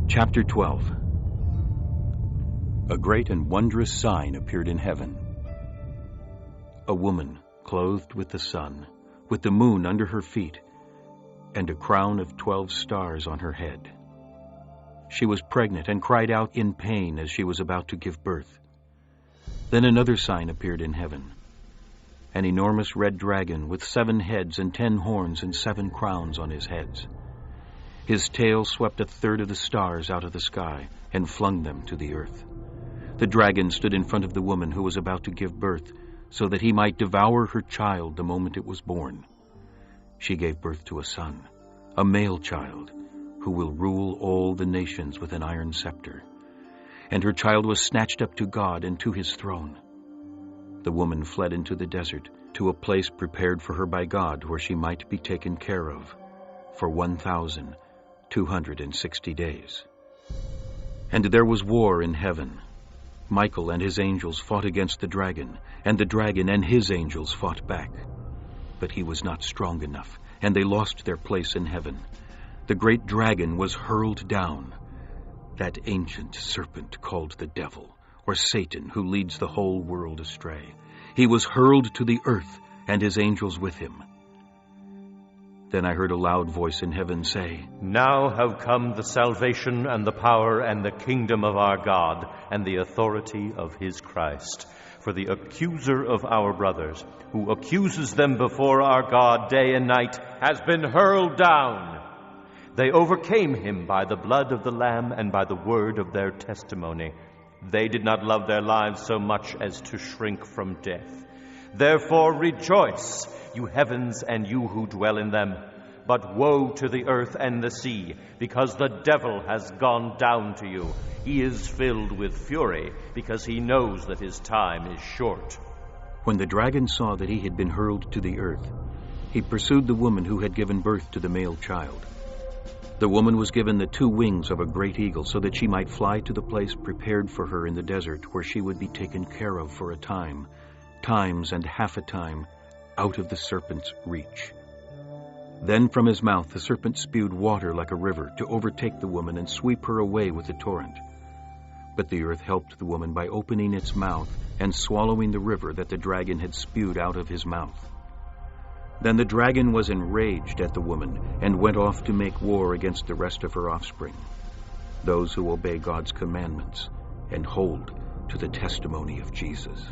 Chapter 12. A great and wondrous sign appeared in heaven. A woman clothed with the sun, with the moon under her feet, and a crown of 12 stars on her head. She was pregnant and cried out in pain as she was about to give birth. Then another sign appeared in heaven. An enormous red dragon with 7 heads and 10 horns and 7 crowns on his heads. His tail swept 1/3 of the stars out of the sky and flung them to the earth. The dragon stood in front of the woman who was about to give birth, so that he might devour her child the moment it was born. She gave birth to a son, a male child, who will rule all the nations with an iron scepter. And her child was snatched up to God and to his throne. The woman fled into the desert, to a place prepared for her by God, where she might be taken care of for 1,260 days. And there was war in heaven. Michael and his angels fought against the dragon, and the dragon and his angels fought back. But he was not strong enough, and they lost their place in heaven. The great dragon was hurled down, that ancient serpent called the devil, or Satan, who leads the whole world astray. He was hurled to the earth, and his angels with him. Then I heard a loud voice in heaven say, "Now have come the salvation and the power and the kingdom of our God and the authority of his Christ. For the accuser of our brothers, who accuses them before our God day and night, has been hurled down. They overcame him by the blood of the Lamb and by the word of their testimony. They did not love their lives so much as to shrink from death. Therefore rejoice, you heavens and you who dwell in them. But woe to the earth and the sea, because the devil has gone down to you. He is filled with fury, because he knows that his time is short." When the dragon saw that he had been hurled to the earth, he pursued the woman who had given birth to the male child. The woman was given the 2 wings of a great eagle, so that she might fly to the place prepared for her in the desert, where she would be taken care of for a time, times and half a time, out of the serpent's reach. Then from his mouth the serpent spewed water like a river, to overtake the woman and sweep her away with the torrent. But the earth helped the woman by opening its mouth and swallowing the river that the dragon had spewed out of his mouth. Then the dragon was enraged at the woman and went off to make war against the rest of her offspring, those who obey God's commandments and hold to the testimony of Jesus.